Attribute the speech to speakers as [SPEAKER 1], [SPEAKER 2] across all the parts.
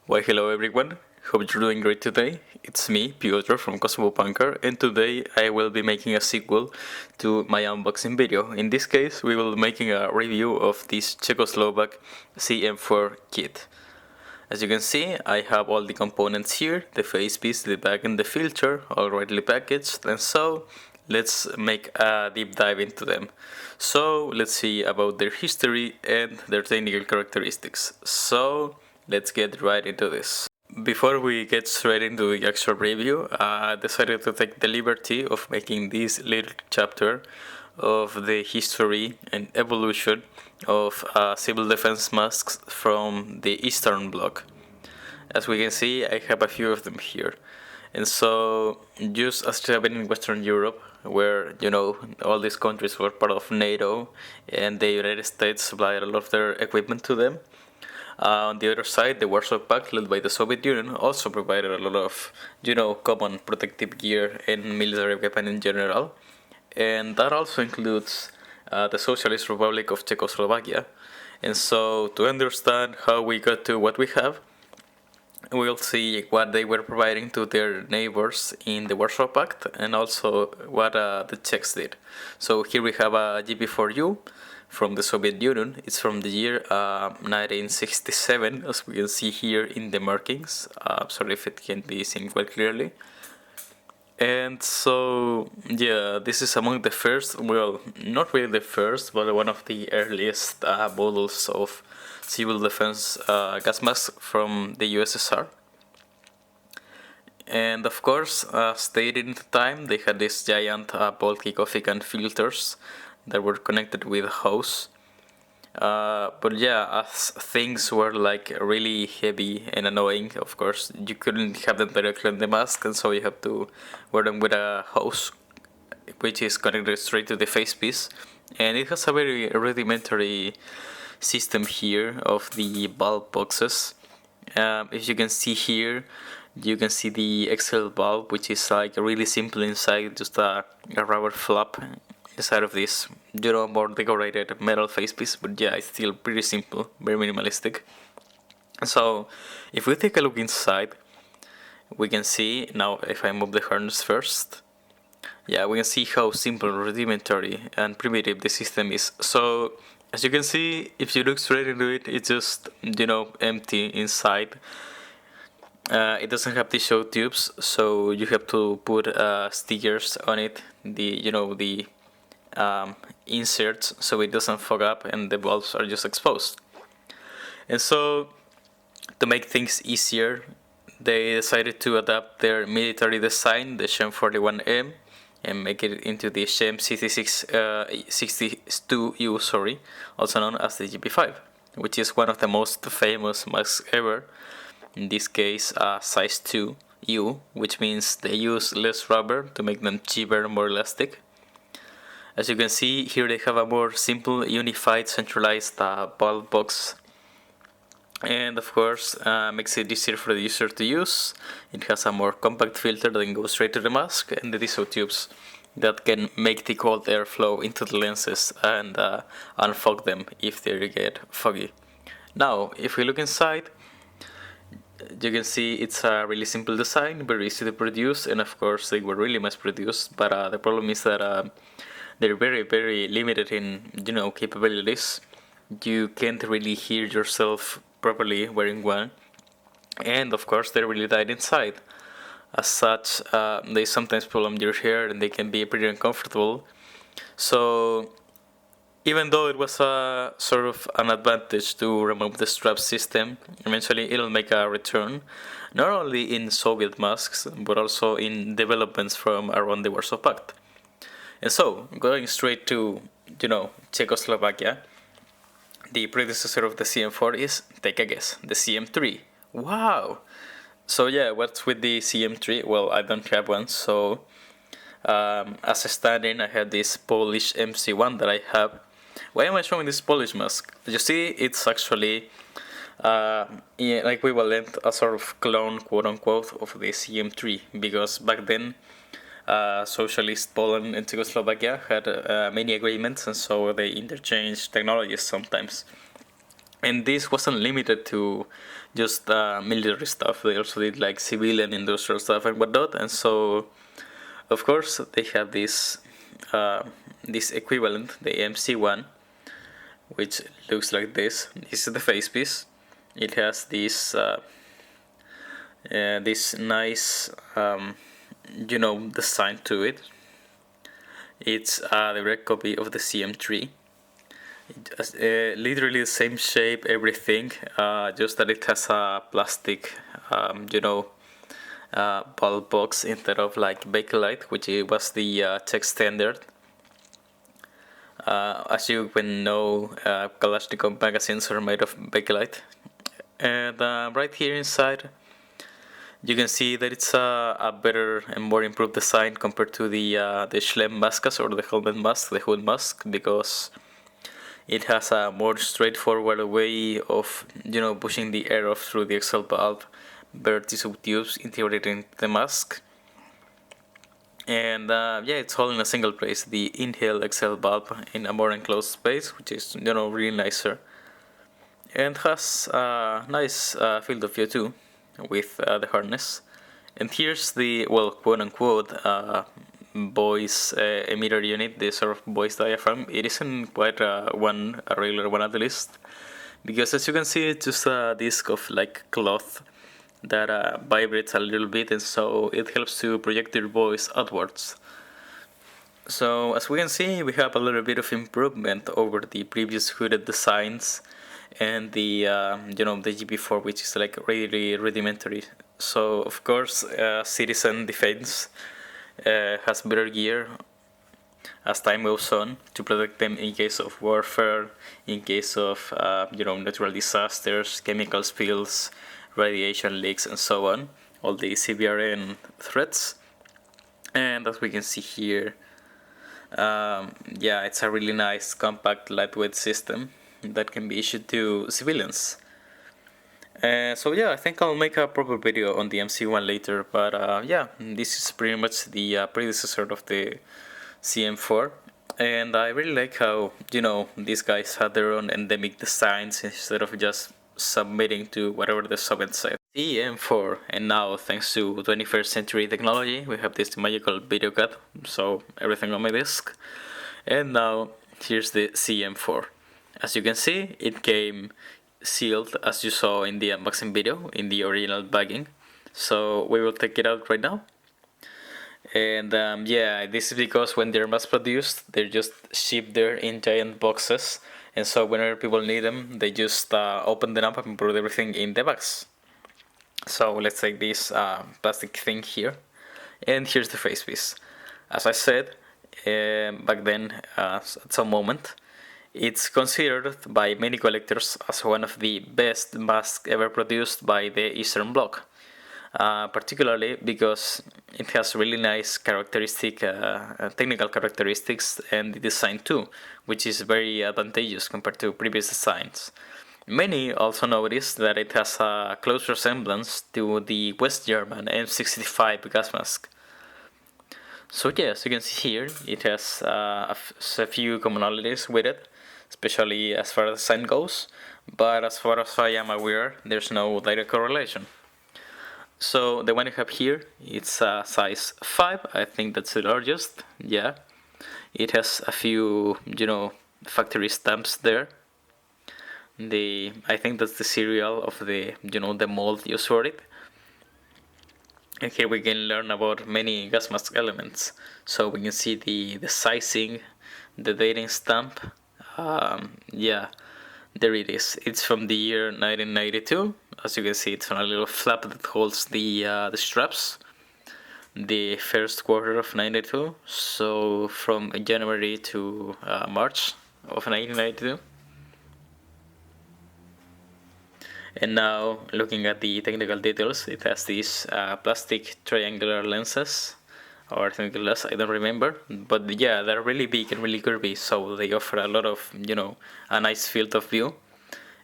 [SPEAKER 1] Why hello everyone, hope you're doing great today. It's me, Piotr from Kosovo Punker, and today I will be making a sequel to my unboxing video. In this case, we will be making a review of this Czechoslovak CM-4 kit. As you can see, I have all the components here, the face piece, the back and the filter, all rightly packaged, and so let's make a deep dive into them. So let's see about their history and their technical characteristics. So let's get right into this. Before we get straight into the actual review, I decided to take the liberty of making this little chapter of the history and evolution of civil defense masks from the Eastern Bloc. As we can see, I have a few of them here. And so, just as it happened in Western Europe, where, all these countries were part of NATO and the United States supplied a lot of their equipment to them, on the other side, the Warsaw Pact, led by the Soviet Union, also provided a lot of, common protective gear and military weapons in general. And that also includes the Socialist Republic of Czechoslovakia. And so, to understand how we got to what we have, we'll see what they were providing to their neighbors in the Warsaw Pact and also what the Czechs did. So, here we have a GP4U from the Soviet Union. It's from the year 1967, as we can see here in the markings. Sorry if it can't be seen quite clearly. And so, yeah, this is among the first, well, not really the first, but one of the earliest models of civil defense gas masks from the USSR. And of course, stated in the time, they had these giant bulky coffee can filters that were connected with a hose. But yeah, as things were like really heavy and annoying, of course, you couldn't have them directly on the mask, and so you have to wear them with a hose, which is connected straight to the face piece. And it has a very rudimentary system here of the bulb boxes. If you can see here, you can see the XL bulb, which is like really simple inside, just a rubber flap inside of this, more decorated metal face piece, but yeah, it's still pretty simple, very minimalistic. So, if we take a look inside, we can see, now if I move the harness first, yeah, we can see how simple, rudimentary, and primitive the system is. So, as you can see, if you look straight into it, it's just, empty inside. It doesn't have the show tubes, so you have to put stickers on it, the inserts, so it doesn't fog up and the bulbs are just exposed. And so, to make things easier, they decided to adapt their military design, the CM-41M, and make it into the CM-62U, also known as the GP5, which is one of the most famous masks ever. In this case, size 2U, which means they use less rubber to make them cheaper and more elastic. As you can see, here they have a more simple, unified, centralized bulb box. And of course, makes it easier for the user to use. It has a more compact filter that can go straight to the mask, and the DSO tubes that can make the cold air flow into the lenses and unfog them if they get foggy. Now, if we look inside, you can see it's a really simple design, very easy to produce, and of course they were really mass produced, but the problem is that they're very, very limited in, capabilities. You can't really hear yourself properly wearing one, and of course they're really tight inside. As such, they sometimes pull on your hair and they can be pretty uncomfortable. So, even though it was a sort of an advantage to remove the strap system, eventually it'll make a return, not only in Soviet masks, but also in developments from around the Warsaw Pact. And so, going straight to, Czechoslovakia, the predecessor of the CM-4 is, take a guess, the CM-3. Wow! So yeah, what's with the CM-3? Well, I don't have one, so as a stand-in, I have this Polish MC1 that I have. Why am I showing this Polish mask? You see, it's actually an equivalent, a sort of clone, quote-unquote, of the CM-3, because back then, Socialist Poland and Czechoslovakia had many agreements, and so they interchanged technologies sometimes. And this wasn't limited to just military stuff. They also did like civilian, industrial stuff and whatnot. And so, of course, they have this equivalent, the MC1, which looks like this. This is the face piece. It has this nice design to it. It's a direct copy of the CM-3. Literally the same shape, everything, just that it has a plastic, bulb box instead of like Bakelite, which was the Czech standard. As you can know, Kalashnikov magazines are made of Bakelite. And right here inside, you can see that it's a better and more improved design compared to the Schlem masks or the helmet mask, the hood mask, because it has a more straightforward way of pushing the air off through the exhaust valve, better tissue tubes integrated into the mask. And it's all in a single place, the inhale exhale valve in a more enclosed space, which is really nicer, and has a nice field of view too with the harness. And here's the, well, quote unquote voice emitter unit, the sort of voice diaphragm. It isn't quite a regular one at least, because as you can see, it's just a disc of like cloth that vibrates a little bit, and so it helps to project your voice outwards. So as we can see, we have a little bit of improvement over the previous hooded designs and the the GP4, which is like really rudimentary. So of course, Citizen Defense has better gear as time goes on to protect them in case of warfare, in case of natural disasters, chemical spills, radiation leaks, and so on. All the CBRN threats. And as we can see here, it's a really nice, compact, lightweight system that can be issued to civilians. I think I'll make a proper video on the MC1 later, but this is pretty much the predecessor of the CM-4, and I really like how, these guys had their own endemic designs instead of just submitting to whatever the Soviets say. CM-4, and now thanks to 21st century technology, we have this magical video card, so everything on my disk. And now here's the CM-4. As you can see, it came sealed, as you saw in the unboxing video, in the original bagging. So we will take it out right now. And this is because when they're mass produced, they're just shipped there in giant boxes. And so whenever people need them, they just open them up and put everything in the box. So let's take this plastic thing here. And here's the face piece. As I said, back then, at some moment, it's considered by many collectors as one of the best masks ever produced by the Eastern Bloc, particularly because it has really nice technical characteristics, and the design too, which is very advantageous compared to previous designs. Many also notice that it has a close resemblance to the West German M65 gas mask. So as you can see here, it has a few commonalities with it, especially as far as design goes, but as far as I am aware, there's no direct correlation. So the one you have here, it's a size 5, I think that's the largest, yeah. It has a few, factory stamps there. I think that's the serial of the, the mold used for it. And here we can learn about many gas mask elements. So we can see the sizing, the dating stamp. There it is. It's from the year 1992. As you can see, it's on a little flap that holds the straps. The first quarter of 92. So from January to March of 1992. And now, looking at the technical details, it has these plastic triangular lenses, or technical lenses, I don't remember, but they're really big and really curvy, so they offer a lot of, a nice field of view.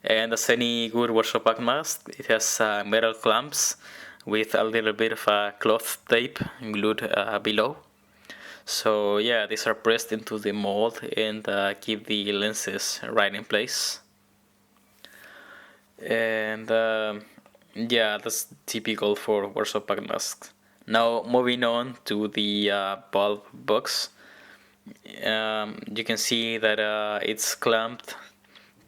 [SPEAKER 1] And as any good workshop pack mask, it has metal clamps with a little bit of a cloth tape glued below. So these are pressed into the mold and keep the lenses right in place. And yeah, that's typical for Warsaw-packed masks. Now moving on to the bulb box, you can see that it's clamped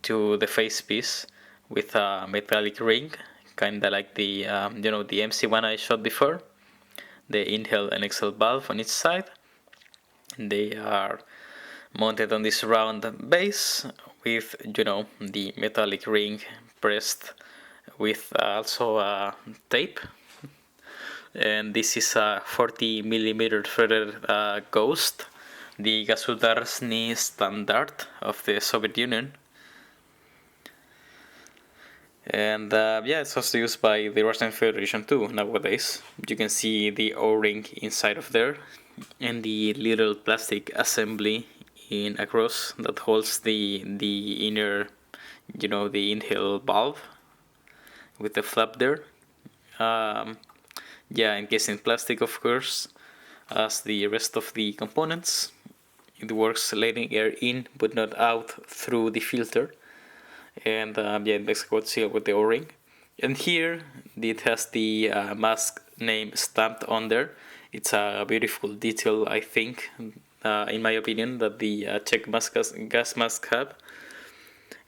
[SPEAKER 1] to the face piece with a metallic ring, kinda like the the MC1 I showed before, the inhale and exhale valve on each side. They are mounted on this round base with the metallic ring pressed with also tape. And this is a 40 millimeter threaded ghost, the Gasudarny standard of the Soviet Union. And yeah, it's also used by the Russian Federation too nowadays. You can see the O-ring inside of there and the little plastic assembly in across that holds the inner, the inhale valve with the flap there. Yeah, encased in plastic, of course, as the rest of the components. It works letting air in but not out through the filter. And yeah, it makes a good seal with the O-ring. And here it has the mask name stamped on there. It's a beautiful detail, I think, in my opinion, that the Czech gas mask have.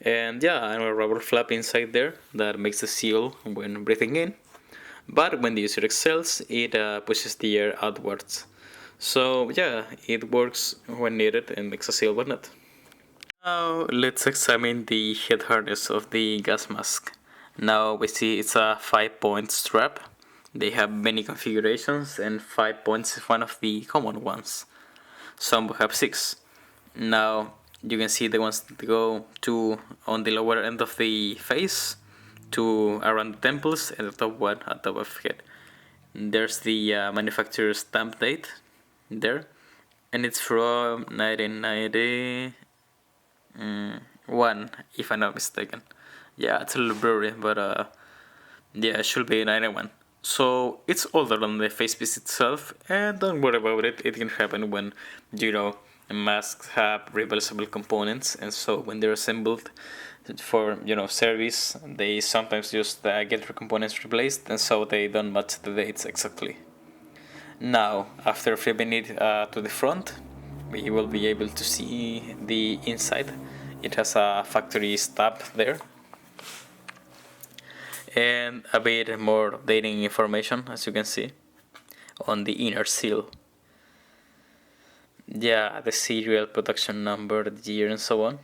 [SPEAKER 1] And yeah, and a rubber flap inside there that makes the seal when breathing in. But when the user exhales, it pushes the air outwards. So yeah, it works when needed and makes a seal when not. Now let's examine the head harness of the gas mask. Now we see it's a 5-point strap. They have many configurations and 5 points is one of the common ones. Some have 6. Now you can see the ones that go to on the lower end of the face, to around the temples, and the top one at the top of the head. There's the manufacturer's stamp date there, and it's from 1991, if I'm not mistaken. Yeah, it's a little blurry, but yeah, it should be 91. So it's older than the face piece itself, and don't worry about it. It can happen when masks have reversible components, and so when they're assembled for service, they sometimes just get their components replaced, and so they don't match the dates exactly. Now, after flipping it to the front, we will be able to see the inside. It has a factory stamp there and a bit more updating information, as you can see, on the inner seal. Yeah, the serial production number, the year, and so on.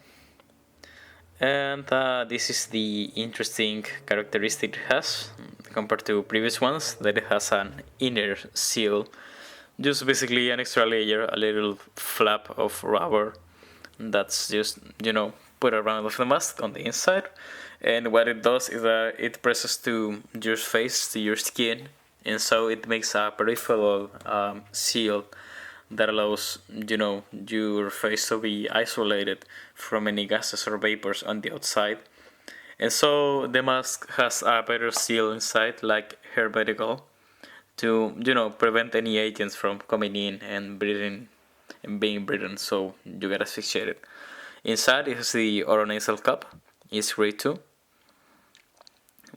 [SPEAKER 1] And this is the interesting characteristic it has compared to previous ones, that it has an inner seal, just basically an extra layer, a little flap of rubber that's just put around of the mask on the inside. And what it does is that it presses to your face, to your skin, and so it makes a peripheral seal that allows your face to be isolated from any gases or vapors on the outside. And so the mask has a better seal inside, like hermetical, to prevent any agents from coming in and breathing and being breathed. So you get asphyxiated. Inside it has the oronasal cup. It's great too.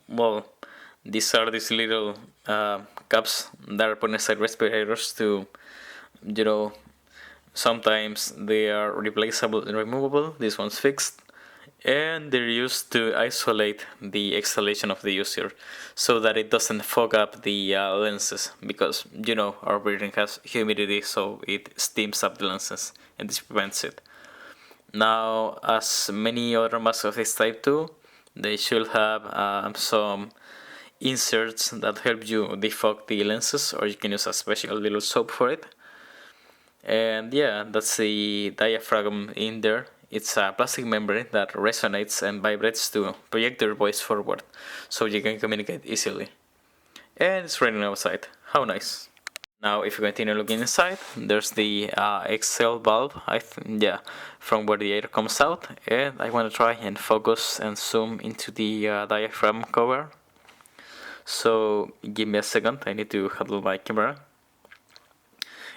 [SPEAKER 1] Well, these are these little cups that are put inside respirators to sometimes they are replaceable and removable. This one's fixed, and they're used to isolate the exhalation of the user so that it doesn't fog up the lenses, because our breathing has humidity, so it steams up the lenses and this prevents it. Now, as many other masks of this type too, they should have some inserts that help you defog the lenses, or you can use a special little soap for it. And yeah, that's the diaphragm in there. It's a plastic membrane that resonates and vibrates to project your voice forward, so you can communicate easily. And it's raining outside. How nice. Now, if you continue looking inside, there's the exhale valve, from where the air comes out. And I want to try and focus and zoom into the diaphragm cover. So give me a second, I need to handle my camera.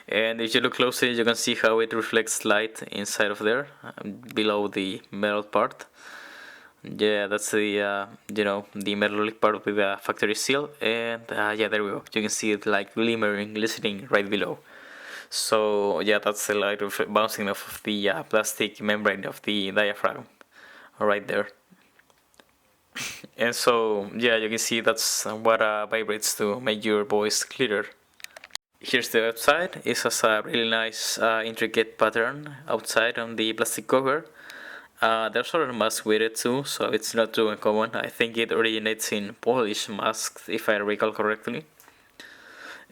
[SPEAKER 1] And if you look closely, you can see how it reflects light inside of there, below the metal part. Yeah, that's the the metallic part of the factory seal, and yeah, there we go. You can see it like glimmering, glistening right below. So yeah, that's the light of bouncing off of the plastic membrane of the diaphragm, right there. And so yeah, you can see that's what vibrates to make your voice clearer. Here's the outside. It has a really nice intricate pattern outside on the plastic cover. There's other masks with it too, so it's not too uncommon. I think it originates in Polish masks, if I recall correctly.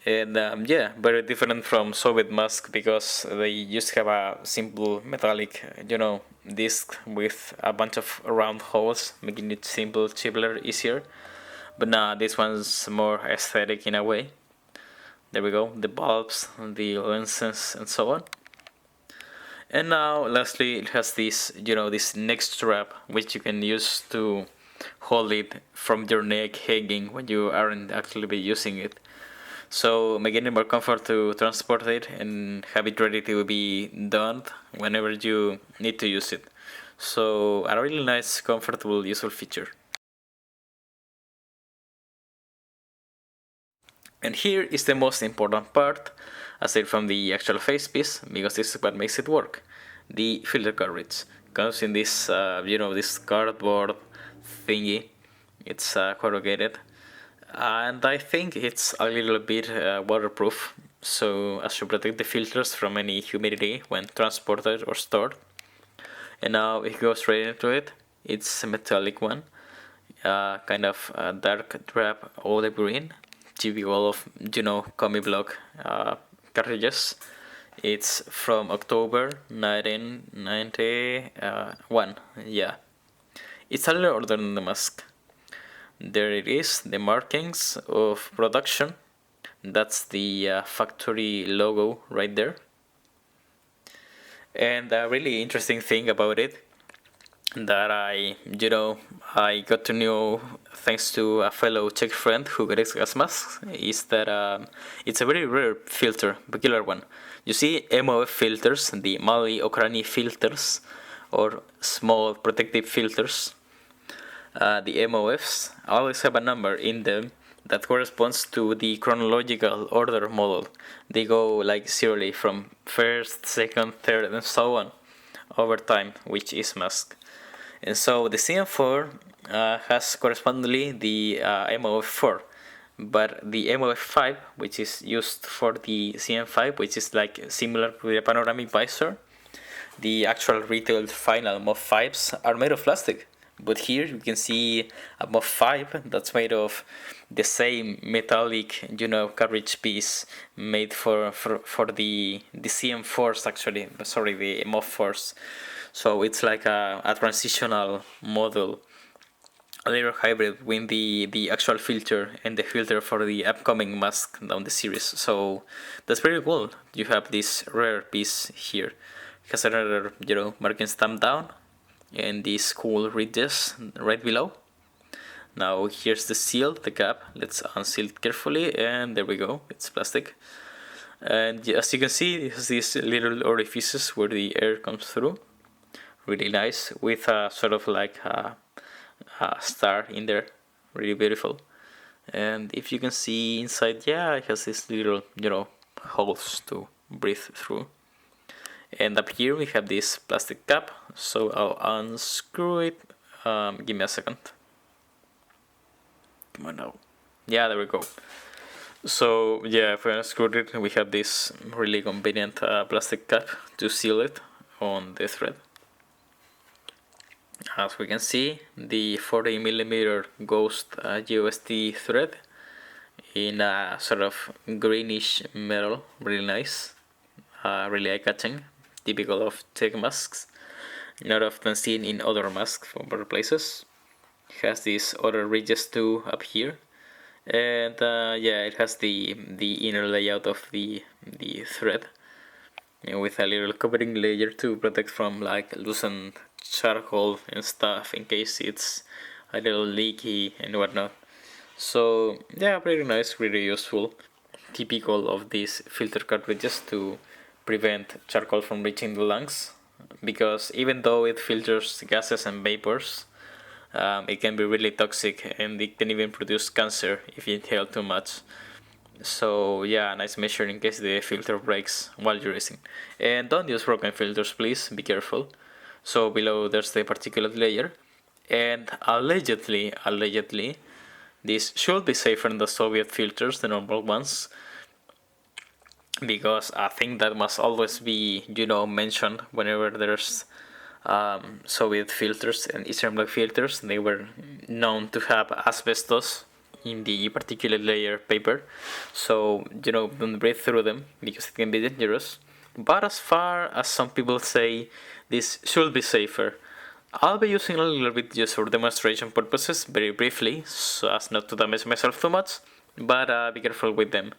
[SPEAKER 1] And yeah, very different from Soviet mask because they used to have a simple metallic, disc with a bunch of round holes, making it simple, cheaper, easier. But now this one's more aesthetic in a way. There we go, the bulbs, the lenses, and so on. And now, lastly, it has this, this neck strap, which you can use to hold it from your neck hanging when you aren't actually using it. So making it more comfort to transport it and have it ready to be done whenever you need to use it. So a really nice, comfortable, useful feature. And here is the most important part, aside from the actual face piece, because this is what makes it work. The filter cartridge comes in this, this cardboard thingy. It's corrugated, and I think it's a little bit waterproof, so as to protect the filters from any humidity when transported or stored. And now it goes straight into it. It's a metallic one, kind of dark drab olive green, typical of comic block cartridges. It's from October 1991. Yeah, it's a little older than the mask. There it is, the markings of production. That's the factory logo right there. And a really interesting thing about it that I got to know thanks to a fellow Czech friend who collects gas masks is that it's a very rare filter, peculiar one. You see MOF filters, the Mali Okrani filters, or small protective filters. The MOFs always have a number in them that corresponds to the chronological order model. They go like serially from first, second, third, and so on over time, which is mask. And so the CM-4 has correspondingly the MOF4, but the MOF5, which is used for the CM5, which is like similar to the panoramic visor, the actual retail final MOF5s are made of plastic. But here you can see a MOF5 that's made of the same metallic, cartridge piece made for the CM4s actually. Sorry, the MOF4s. So it's like a transitional model, a little hybrid between the actual filter and the filter for the upcoming mask down the series. So that's pretty cool. You have this rare piece here. It has another, marking stamp down and these cool ridges right below. Now here's the seal, the cap. Let's unseal it carefully, and there we go. It's plastic. And as you can see, it has these little orifices where the air comes through. Really nice, with a sort of like a star in there. Really beautiful. And if you can see inside, yeah, it has these little, holes to breathe through. And up here we have this plastic cap, so I'll unscrew it. Give me a second. Come on now. Yeah, there we go. So yeah, if I unscrewed it, we have this really convenient plastic cap to seal it on the thread. As we can see, the 40mm Ghost USD thread in a sort of greenish metal, really nice, really eye-catching, typical of Czech masks, not often seen in other masks from other places. It has these other ridges too up here, and yeah, it has the inner layout of the thread, with a little covering layer to protect from like loosened charcoal and stuff in case it's a little leaky and whatnot. So yeah, pretty nice, really useful, typical of these filter cartridges to prevent charcoal from reaching the lungs, because even though it filters gases and vapors, It can be really toxic, and it can even produce cancer if you inhale too much. So yeah, nice measure in case the filter breaks while you're racing. And don't use broken filters, please, be careful. So below there's the particulate layer, and allegedly, this should be safer than the Soviet filters, the normal ones, because I think that must always be, mentioned whenever there's Soviet filters and Eastern Bloc filters. They were known to have asbestos in the particulate layer paper, so don't breathe through them because it can be dangerous. But as far as some people say, this should be safer. I'll be using a little bit just for demonstration purposes, very briefly, so as not to damage myself too much, but be careful with them.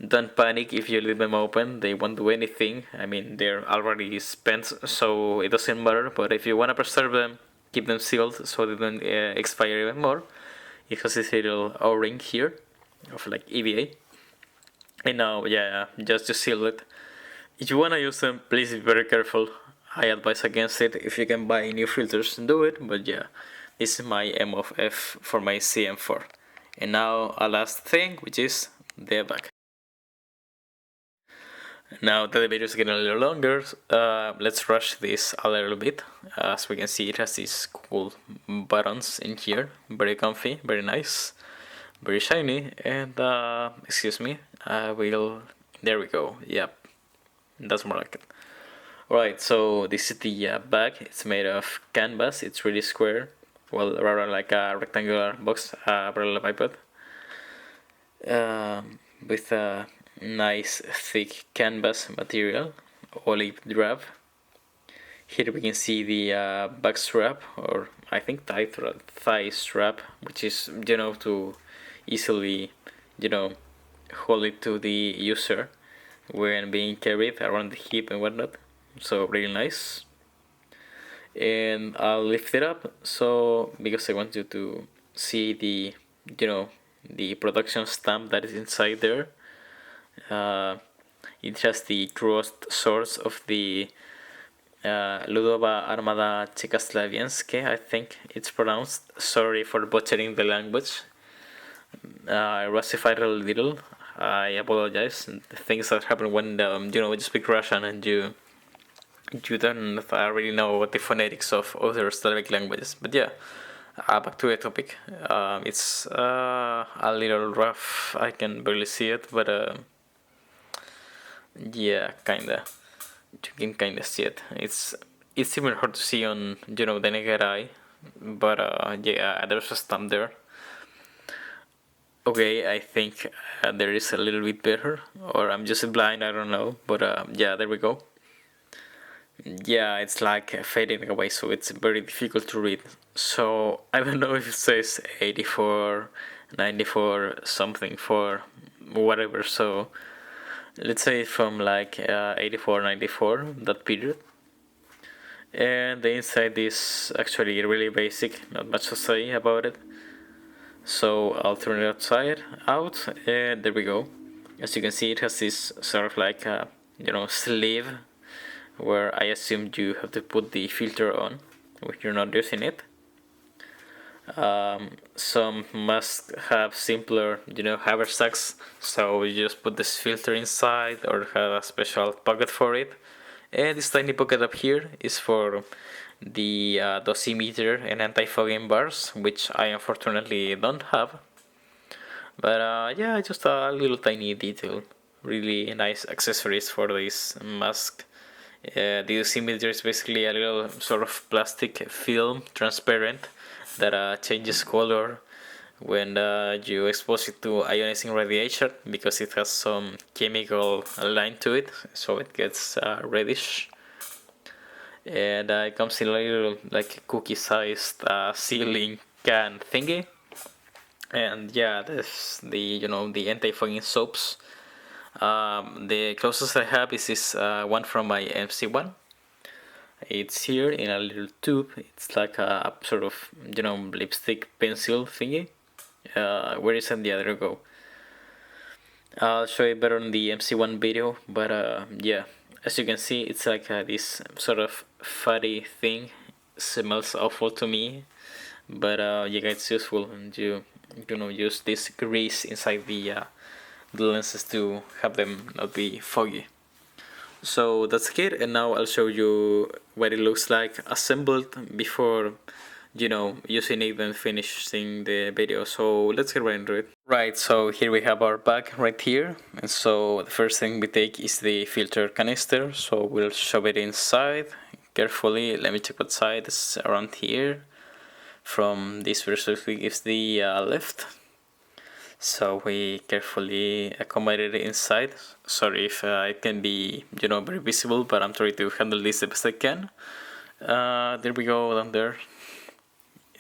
[SPEAKER 1] Don't panic if you leave them open, they won't do anything. I mean, they're already spent, so it doesn't matter, but if you want to preserve them, keep them sealed so they don't expire even more. It has this little O-ring here of like EVA. And now, just to seal it. If you want to use them, please be very careful. I advise against it. If you can buy new filters, do it. But yeah, this is my M of F for my CM-4. And now a last thing, which is the back. Now that the video is getting a little longer, let's rush this a little bit. As we can see, it has these cool buttons in here, very comfy, very nice, very shiny, and excuse me, there we go, yep, that's more like it. Alright, so this is the back. It's made of canvas, it's really square, well, rather like a rectangular box, parallelepiped, with a nice thick canvas material, olive drab. Here we can see the back strap, or I think thigh strap, which is to easily hold it to the user when being carried around the hip and whatnot. So really nice. And I'll lift it up so because I want you to see the the production stamp that is inside there. It has the crossed swords of the Ludova Armada Czechoslovakianske, I think it's pronounced. Sorry for butchering the language. I russified a little. I apologize. The things that happen when you speak Russian and you don't really know what the phonetics of other Slavic languages. But yeah, back to the topic. It's a little rough. I can barely see it, but yeah, kinda. You can kinda see it. It's even hard to see on the naked eye, but yeah, there's a stamp there. Okay, I think there is a little bit better, or I'm just blind, I don't know, but yeah, there we go. Yeah, it's like fading away, so it's very difficult to read. So I don't know if it says 84, 94, something for whatever, so let's say from like 84, 94, that period. And the inside is actually really basic, not much to say about it. So I'll turn it out, and there we go. As you can see, it has this sort of like sleeve, where I assumed you have to put the filter on when you're not using it. Some must have simpler, haversacks, so you just put this filter inside or have a special pocket for it. And this tiny pocket up here is for the dosimeter and anti-fogging bars, which I unfortunately don't have. But yeah, just a little tiny detail. Really nice accessories for this mask. The dosimeter is basically a little sort of plastic film, transparent, that changes color when you expose it to ionizing radiation, because it has some chemical line to it, so it gets reddish. And it comes in a little like cookie-sized sealing can thingy. And yeah, there's the the anti-fogging soaps. The closest I have is this one from my MC1. It's here in a little tube. It's like a sort of lipstick pencil thingy. Where is it? Yeah, there we go. I'll show you better in the MC1 video, but yeah, as you can see, it's like this sort of fatty thing. Smells awful to me, but yeah, it's useful, and you know, use this grease inside the lenses to have them not be foggy. So that's it, and now I'll show you what it looks like assembled before, you know, using it and finishing the video. So let's get right into it. Right, so here we have our bag right here, and so the first thing we take is the filter canister. So we'll shove it inside carefully. Let me check what side. It's around here. From this perspective is the left. So we carefully accommodate it inside. Sorry if it can be, you know, very visible, but I'm trying to handle this the best I can. There we go, down there.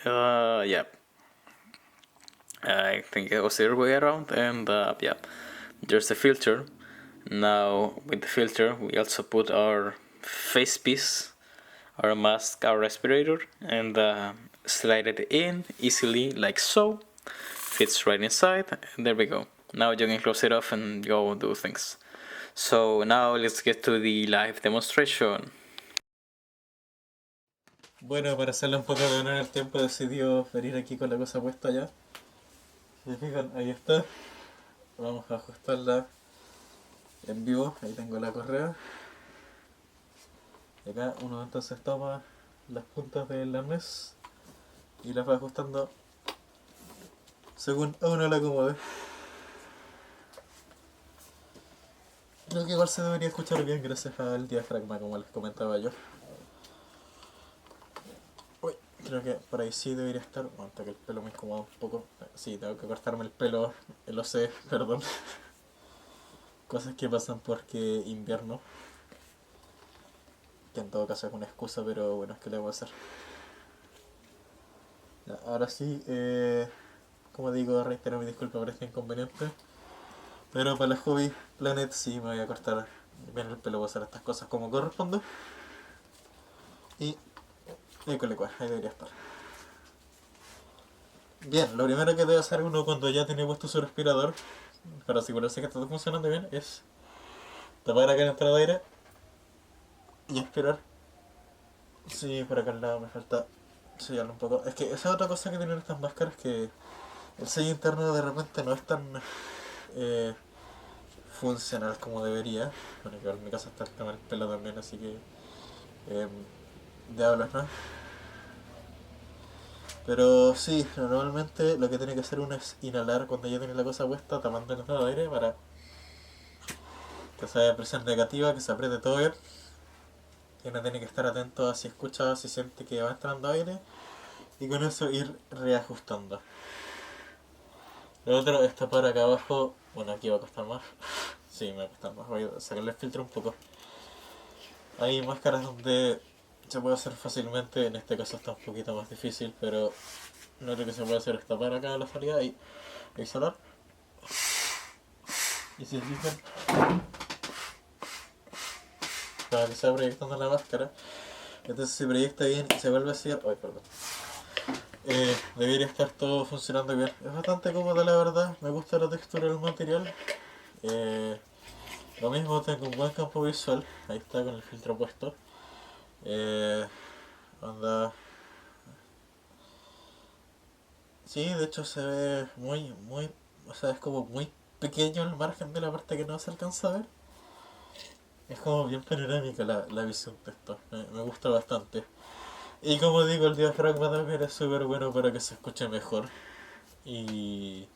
[SPEAKER 1] Yeah. I think it was the other way around, and yeah, there's the filter. Now with the filter, we also put our face piece, our mask, our respirator, and slide it in easily like so. Fits right inside, and there we go. Now you can close it off and go do things. So now let's get to the live demonstration.
[SPEAKER 2] Bueno, para hacerle un poco de honor al tiempo, he decidido venir aquí con la cosa puesta ya. Si se fijan, ahí está. Vamos a ajustarla en vivo. Ahí tengo la correa. Y acá uno entonces toma las puntas del arnés y las va ajustando según a uno le acomode. Creo que igual se debería escuchar bien gracias al diafragma, como les comentaba yo. Uy, creo que por ahí sí debería estar. Bueno, hasta que el pelo me incomoda un poco. Sí, tengo que cortarme el pelo, lo sé, perdón. Cosas que pasan porque invierno. Que en todo caso es una excusa, pero bueno, es que le voy a hacer. Ya, ahora sí, como digo, reitero mi disculpa por este inconveniente. Pero para la Hobby Planet sí me voy a cortar bien el pelo, voy a hacer estas cosas como corresponde. Y ahí debería estar. Bien, lo primero que debe hacer uno cuando ya tiene puesto su respirador, para asegurarse que está todo funcionando bien, es tapar acá la entrada de aire y esperar. Sí, por acá al lado me falta sellarlo un poco. Es que esa es otra cosa que tienen estas máscaras, que el sello interno de repente no es tan eh, funcional como debería. Bueno, que en mi caso está el tema del pelo también, así que diablos, ¿no? Pero sí, normalmente lo que tiene que hacer uno es inhalar cuando ya tiene la cosa puesta, tapando el entrada de aire para que sea presión negativa, que se apriete todo bien. Y uno tiene que estar atento a si escucha, si siente que va entrando aire, y con eso ir reajustando. Lo otro es tapar acá abajo. Bueno, aquí va a costar más. Sí, me va a costar más. Voy a sacarle el filtro un poco. Hay máscaras donde se puede hacer fácilmente. En este caso está un poquito más difícil, pero lo otro que se puede hacer es tapar acá la salida y exhalar. Y si fijan, para que se vaya proyectando la máscara, entonces se proyecta bien y se vuelve a sellar. Ay, perdón. Debería estar todo funcionando bien. Es bastante cómodo, la verdad. Me gusta la textura del material. Lo mismo, tengo un buen campo visual. Ahí está con el filtro puesto. Onda. Sí, de hecho se ve muy. O sea, es como muy pequeño el margen de la parte que no se alcanza a ver. Es como bien panorámica la visión de esto. Me gusta bastante. Y como digo, el diafragma también es súper bueno para que se escuche mejor. Y,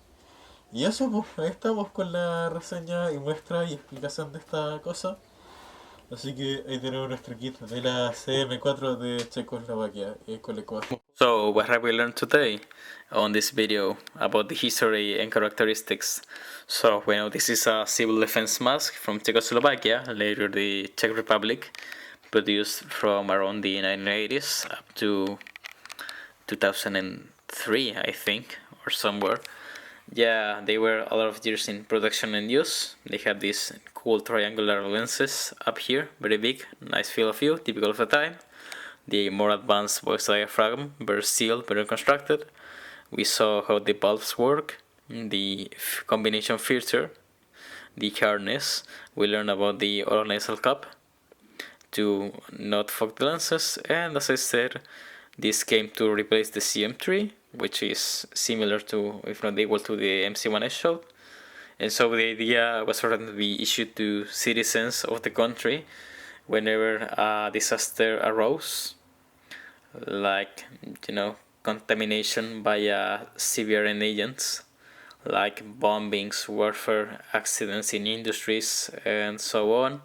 [SPEAKER 2] y eso, pues, ahí estamos con la reseña y muestra y explicación de esta cosa. Así que ahí tenemos nuestro kit de la CM-4 de Checoslovaquia, Colecoa.
[SPEAKER 1] So what have we learned today on this video about the history and characteristics? So we know this is a civil defense mask from Czechoslovakia, later the Czech Republic, produced from around the 1980s up to 2003, I think, or somewhere. Yeah, they were a lot of years in production and use. They have these cool triangular lenses up here, very big, nice field of view, typical of the time. The more advanced voice diaphragm, better sealed, better constructed. We saw how the valves work, the combination filter, the harness. We learned about the oral nasal cup to not fog the lenses, and as I said, This came to replace the CM-3, which is similar to, if not equal to, the MC-1 I showed. And so the idea was for them to be issued to citizens of the country whenever a disaster arose, like, contamination by civilian agents, like bombings, warfare, accidents in industries, and so on.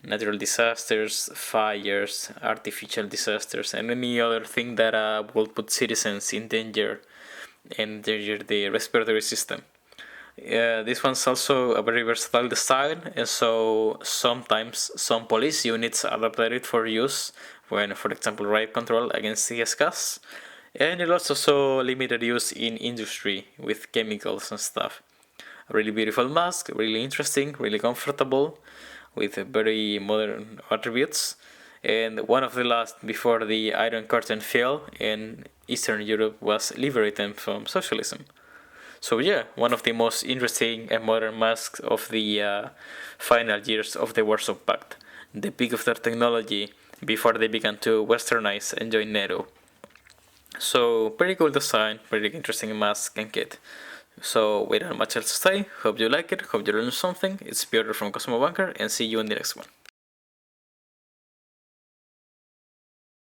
[SPEAKER 1] Natural disasters, fires, artificial disasters, and any other thing that will put citizens in danger and endanger the respiratory system. This one's also a very versatile design, and so sometimes some police units adapted it for use when, for example, riot control against CS gas, and it also saw limited use in industry with chemicals and stuff. A really beautiful mask, really interesting, really comfortable, with very modern attributes, and one of the last before the Iron Curtain fell and Eastern Europe was liberated from socialism. So yeah, one of the most interesting and modern masks of the final years of the Warsaw Pact, the peak of their technology before they began to westernize and join NATO. So pretty cool design, pretty interesting mask and kit. So without much else to say, hope you like it, hope you learned something. It's Piotr from Cosmo Bunker, and see you in the next one.